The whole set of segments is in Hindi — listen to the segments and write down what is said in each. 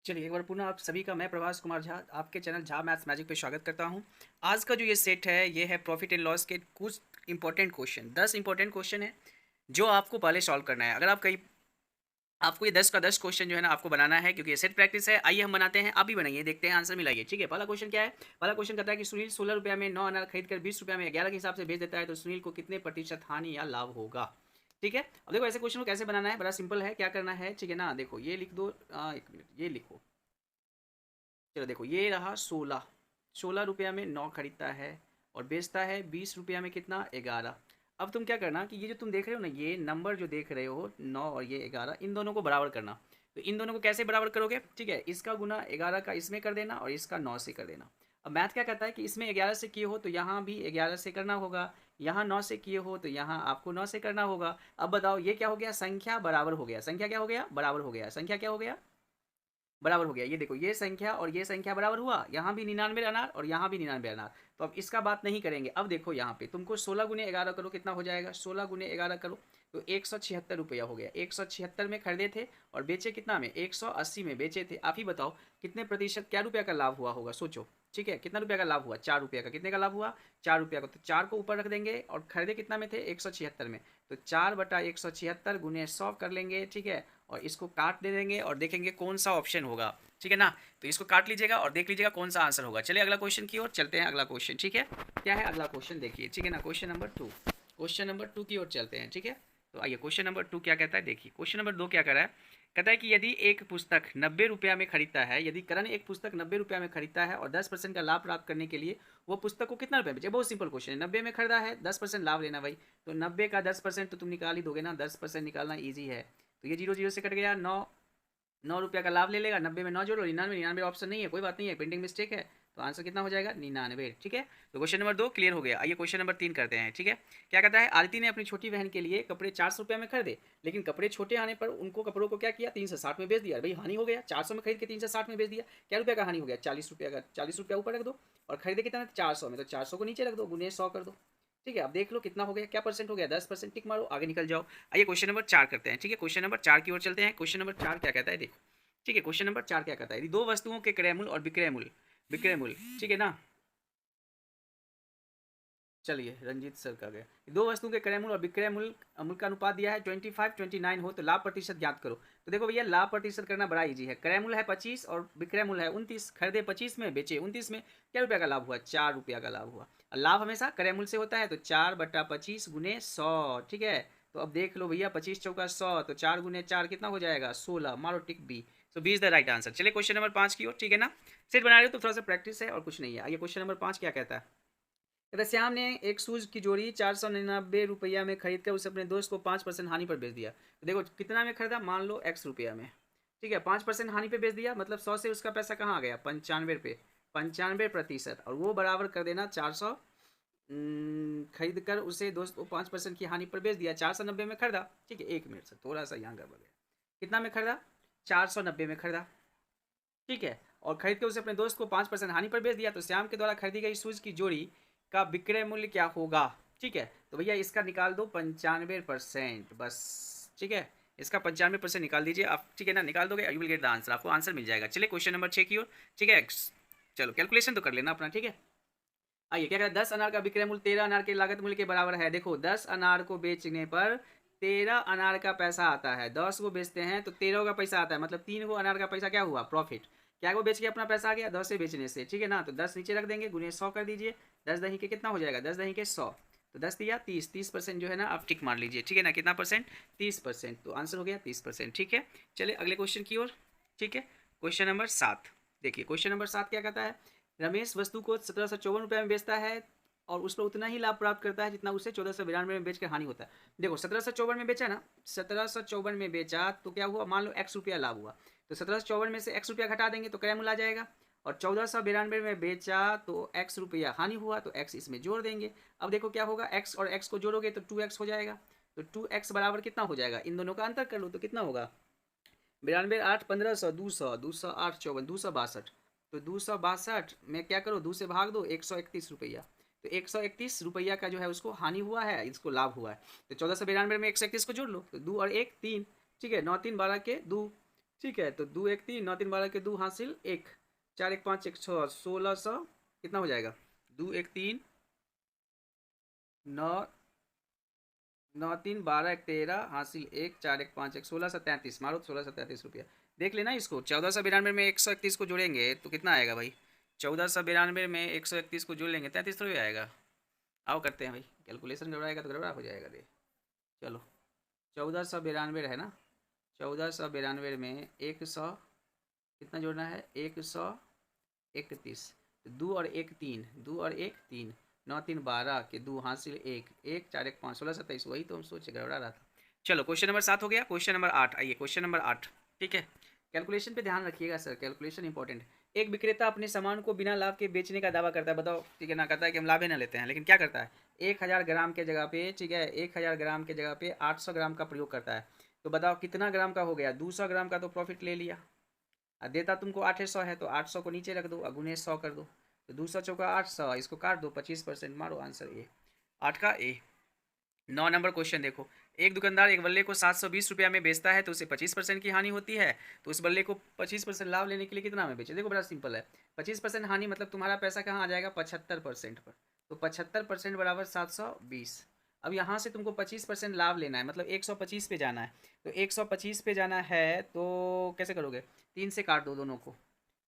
चलिए एक बार पुनः आप सभी का मैं प्रभास कुमार झा आपके चैनल झा मैथ्स मैजिक पे स्वागत करता हूं। आज का जो ये सेट है ये है प्रॉफिट एंड लॉस के कुछ इंपॉर्टेंट क्वेश्चन, 10 इंपॉर्टेंट क्वेश्चन है जो आपको पहले सॉल्व करना है। अगर आप कहीं आपको ये 10 का 10 क्वेश्चन जो है ना आपको बनाना है, क्योंकि ये सेट प्रैक्टिस है। आइए हम बनाते हैं, आप भी बनाइए, देखते हैं, आंसर मिलाइए। ठीक है, पहला क्वेश्चन क्या है? पहला क्वेश्चन कहता है कि सुनील 16 रुपया में 9 अनार खरीद कर 20 रुपया में 11 के हिसाब से बेच देता है, तो सुनील को कितने प्रतिशत हानि या लाभ होगा? ठीक है, अब देखो ऐसे क्वेश्चन को कैसे बनाना है, बड़ा सिंपल है। क्या करना है, ठीक है ना, देखो ये लिख दो, 1 मिनट ये लिखो। चलो देखो ये रहा 16 रुपया में 9 खरीदता है और बेचता है 20 रुपया में कितना, 11। अब तुम क्या करना कि ये जो तुम देख रहे हो ना, ये नंबर जो देख रहे हो 9 और ये 11, इन दोनों को बराबर करना। तो इन दोनों को कैसे बराबर करोगे? ठीक है, इसका गुना 11 का इसमें कर देना और इसका 9 से कर देना। अब मैथ क्या कहता है कि इसमें 11 से किए हो तो यहाँ भी 11 से करना होगा, यहाँ 9 से किए हो तो यहाँ आपको 9 से करना होगा। अब बताओ ये क्या हो गया, संख्या बराबर हो गया। संख्या क्या हो गया, बराबर हो गया। संख्या क्या हो गया, बराबर हो गया। ये देखो ये संख्या और ये संख्या बराबर हुआ, यहाँ भी 99 अनार और यहाँ भी 99 अनार। तो अब इसका बात नहीं करेंगे। अब देखो यहाँ पे तुमको 16 गुने 11 करो, कितना हो जाएगा, 16 गुने 11 करो तो 176 रुपया हो गया। 176 में खरीदे थे और बेचे कितना में, 180 में बेचे थे। आप ही बताओ कितने प्रतिशत, क्या रुपया का लाभ हुआ होगा, सोचो। ठीक है, कितना रुपया का लाभ हुआ, 4 रुपया का। कितने का लाभ हुआ, 4 रुपया का। तो 4 को ऊपर रख देंगे और खरीदे कितना में थे, 176 में। तो 4/176 गुने 100 कर लेंगे। ठीक है, और इसको काट दे देंगे और देखेंगे कौन सा ऑप्शन होगा। ठीक है ना, तो इसको काट लीजिएगा और देख लीजिएगा कौन सा आंसर होगा। चलिए अगला क्वेश्चन की ओर चलते हैं। अगला क्वेश्चन, ठीक है, क्या है अगला क्वेश्चन, देखिए। ठीक है ना, क्वेश्चन नंबर 2 की ओर चलते हैं। ठीक है, तो आइए क्वेश्चन नंबर 2 क्या कहता है, देखिए। क्वेश्चन नंबर 2 क्या कर रहा है, कहता है कि यदि एक पुस्तक 90 रुपया में खरीदता है, यदि करण एक पुस्तक 90 रुपया में खरीदता है और 10% का लाभ प्राप्त करने के लिए वो पुस्तक को कितना रुपये बेचे। बहुत सिंपल क्वेश्चन है, 90 में खरीदा है, 10% लाभ लेना भाई। तो 90 का 10% तो तुम निकाल ही दोगे ना, 10% निकालना ईजी है। तो ये 0 0 से कट गया, 9 रुपया का लाभ ले लेगा, 90 में 9 जोड़ो, 99। 99 ऑप्शन नहीं है, कोई बात नहीं है, प्रिंटिंग मिस्टेक है। तो आंसर कितना हो जाएगा, 99। ठीक है, तो क्वेश्चन नंबर 2 क्लियर हो गया। आइए क्वेश्चन नंबर 3 करते हैं। ठीक है, क्या कहता है, आरती ने अपनी छोटी बहन के लिए कपड़े 400 रुपया में खरीदे, लेकिन कपड़े छोटे आने पर उनको कपड़ों को क्या किया, 360 में बेच दिया। भाई हानि हो गया, 400 में खरीद के 360 में बेच दिया। क्या रुपया का हानि हो गया, 40 रुपया का। 40 रुपया ऊपर रख दो और खरीदे कितना, 400 में, तो 400 को नीचे रख दो, गुने 100 कर दो। ठीक है, अब देख लो कितना हो गया, क्या परसेंट हो गया, 10%। टिक मारो, आगे निकल जाओ। आइए क्वेश्चन नंबर 4 करते हैं। ठीक है, क्वेश्चन नंबर 4 की ओर चलते हैं। क्वेश्चन नंबर 4 क्या कहता है, देखो। ठीक है, क्वेश्चन नंबर 4 क्या कहता है, यदि दो वस्तुओं के क्रय मूल्य और विक्रय मूल्य, ठीक है ना। चलिए रंजीत सर का गया, दो वस्तुओं के क्रय मूल्य और विक्रय मूल्य मूल्य का अनुपात दिया है 25-29 हो तो लाभ प्रतिशत ज्ञात करो। तो देखो भैया, लाभ प्रतिशत करना बड़ा इजी है। क्रय मूल्य है 25 और विक्रय मूल्य है 29। खरीदे 25 में, बेचे 29 में, क्या रुपया का लाभ हुआ, 4 रुपया का लाभ हुआ। और लाभ हमेशा क्रय मूल्य से होता है, तो 4/25 गुने 100। ठीक है, तो अब देख लो भैया, 25 चौका 100, तो 4 गुने 4 कितना हो जाएगा, 16। मारो tick B. So B is the right answer. चलिए क्वेश्चन नंबर 5 की ओर। ठीक है ना, सेट बना रहे हो तो थोड़ा सा प्रैक्टिस है और कुछ नहीं है। आइए क्वेश्चन नंबर 5 क्या कहता है, कहता श्याम ने एक शूज की जोड़ी 499 रुपया में खरीद कर उसे अपने दोस्त को 5% हानि पर बेच दिया। तो देखो कितना में खरीदा, मान लो x रुपया में। ठीक है, 5% हानि पे बेच दिया, मतलब 100 से उसका पैसा कहाँ आ गया, 95 रुपये। 95%, और वो बराबर कर देना 400। खरीद कर उसे दोस्त को 5% की हानि पर बेच दिया। 490 में खरीदा। ठीक है, 1 मिनट से थोड़ा सा यहाँ गड़बड़ गया। कितना में खरीदा, 490 में खरीदा। ठीक है, और खरीद के उसे अपने दोस्त को 5% हानि पर बेच दिया। तो श्याम के द्वारा खरीदी गई शूज की जोड़ी का विक्रय मूल्य क्या होगा। ठीक है, तो भैया इसका निकाल दो 95%, बस। ठीक है, इसका 95% निकाल दीजिए आप। ठीक है ना, निकाल दोगे, you will get the answer, आपको आंसर मिल जाएगा। चलिए क्वेश्चन नंबर 6 की ओर। ठीक है, चलो कैलकुलेशन तो कर लेना अपना। ठीक है, आइए क्या कहता है, 10 अनार का विक्रय मूल्य 13 अनार के लागत मूल्य के बराबर है। देखो 10 अनार को बेचने पर 13 अनार का पैसा आता है। 10 को बेचते हैं तो 13 का पैसा आता है, मतलब 3 को अनार का पैसा क्या हुआ, प्रॉफिट। क्या को बेच के अपना पैसा आ गया, 10 से बेचने से। ठीक है ना, तो 10 नीचे रख देंगे, गुने 100 कर दीजिए। 10 दही के कितना हो जाएगा, 10 दही के 100, तो 10 दिया 30। 30% जो है ना, आप टिक मार लीजिए। ठीक है ना, कितना परसेंट, 30%, तो आंसर हो गया 30%। ठीक है, चलिए अगले क्वेश्चन की ओर। ठीक है, क्वेश्चन नंबर 7 देखिए। क्वेश्चन नंबर 7 क्या कहता है, रमेश वस्तु को 1754 रुपये में बेचता है और उस पर उतना ही लाभ प्राप्त करता है जितना उसे 1492 में बेचकर हानि होता है। देखो 1754 में बेचा ना, 1754 में बेचा तो क्या हुआ, मान लो x रुपया लाभ हुआ, तो 1754 में से x रुपया घटा देंगे तो क्रय मूल्य आ जाएगा। और 1492 में बेचा तो x रुपया हानि हुआ, तो x इसमें जोड़ देंगे। अब देखो क्या होगा, x और x को जोड़ोगे तो 2x हो जाएगा। तो 2x बराबर कितना हो जाएगा, इन दोनों का अंतर कर लो तो कितना होगा, 92 8 1500, 200, 200 8 54, 262। तो 262 में क्या करो, 2 से भाग दो, 131 रुपया। तो 131 रुपया का जो है उसको हानि हुआ है, इसको लाभ हुआ है। तो 1492 में 131 को जोड़ लो, तो 2 और 1 3। ठीक है, 9 3 12 के 2, ठीक है, तो 2 1 3 9 3 12 के 2 हासिल 1 4 1 5 1 6 1600 कितना हो जाएगा? 2 1 3 9 9 3 12 1 13 हासिल 1 4 1 5 1 1633 मारो 1633 रुपया। देख लेना इसको, 1492 में 131 को जोड़ेंगे तो कितना आएगा भाई? 1492 में 131 को जोड़ लेंगे 33 रुपये आएगा। आओ करते हैं भाई, कैलकुलेशन गड़बड़ाएगा तो गड़बड़ा हो जाएगा। दे चलो, 1492 है ना, 1492 में 100 कितना जोड़ना है? 131, 2 और 1 3, 2 और 1 3, 9 3 12 के 2 हासिल 1 1 4 1 5 16 27, वही तो हम सोचे, गड़बड़ा रहा था। चलो क्वेश्चन नंबर 7 हो गया। क्वेश्चन नंबर 8 आइए, क्वेश्चन नंबर 8। ठीक है, कैलकुलेशन पे ध्यान रखिएगा सर, कैलकुलेशन इंपॉर्टेंट है। एक विक्रेता अपने सामान को बिना लाभ के बेचने का दावा करता है। बताओ, ठीक है ना, कहता है कि हम लाभ ही ना लेते हैं, लेकिन क्या करता है? 1000 ग्राम के जगह पे, ठीक है, 1000 ग्राम के जगह पे 800 ग्राम का प्रयोग करता है। तो बताओ कितना ग्राम का हो गया? 200 ग्राम का तो प्रॉफिट ले लिया। देता तुमको 800 है तो 800 को नीचे रख दो, गुने 100 कर दो, तो 200 चौका 800, इसको काट दो, 25% मारो, आंसर ए, 8 का ए। 9 नंबर क्वेश्चन देखो, एक दुकानदार एक बल्ले को 720 रुपया में बेचता है तो उसे 25% की हानि होती है, तो उस बल्ले को 25% लाभ लेने के लिए कितना में बेचे? देखो बड़ा सिंपल है, 25% हानि मतलब तुम्हारा पैसा कहाँ आ जाएगा? 75% पर, तो 75% बराबर 720। अब यहाँ से तुमको 25% लाभ लेना है, मतलब 125 पे जाना है, तो 125 पे जाना है तो कैसे करोगे? 3 से काट दो दोनों को,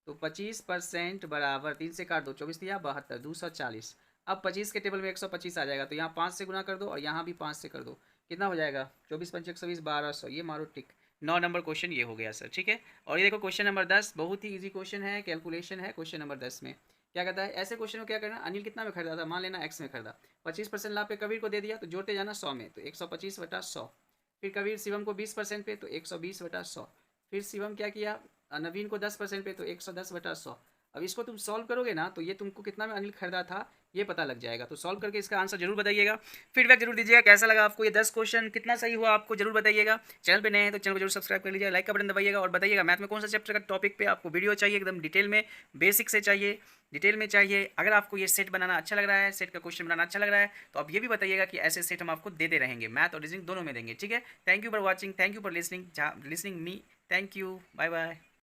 तो 25% बराबर 3 से काट दो, 24 या 72, 240। अब 25 के टेबल में 125 आ जाएगा, तो यहाँ 5 से गुना कर दो और यहाँ भी 5 से कर दो, कितना हो जाएगा? 24 5 120 1200, ये मारो टिक। 9 नंबर क्वेश्चन ये हो गया सर, ठीक है। और ये देखो क्वेश्चन नंबर 10, बहुत ही इजी क्वेश्चन है, कैलकुलेशन है। क्वेश्चन नंबर 10 में क्या कहता है? ऐसे क्वेश्चन को क्या करना? अनिल कितना में खरीदा था? मान लेना एक्स में खरीदा, 25% लाभ पे कबीर को दे दिया, तो जोड़ते जाना 100 में, तो 125 बटा 100। फिर कबीर शिवम को 20% पे, तो 120 बटा 100। फिर शिवम क्या किया? नवीन को 10% पे, तो 110 बटा 100। अब इसको तुम सॉल्व करोगे ना, तो ये तुमको कितना में अनिल खरीदा था ये पता लग जाएगा। तो सॉल्व करके इसका आंसर जरूर बताइएगा, फीडबैक जरूर दीजिएगा, कैसा लगा आपको ये 10 क्वेश्चन, कितना सही हुआ आपको जरूर बताइएगा। चैनल पे नए हैं तो चैनल को जरूर सब्सक्राइब कर लीजिए, लाइक का बटन दबाइएगा और बताइएगा मैथ में कौन सा चैप्टर का टॉपिक पे आपको वीडियो चाहिए, एकदम डिटेल में, बेसिक से चाहिए, डिटेल में चाहिए। अगर आपको ये सेट बनाना अच्छा लग रहा है, सेट का क्वेश्चन बनाना अच्छा लग रहा है, तो आप ये भी बताइएगा कि ऐसे सेट हम आपको देते रहेंगे, मैथ और रीजनिंग दोनों में देंगे, ठीक है। Thank you for watching, thank you for listening me, thank you, bye bye.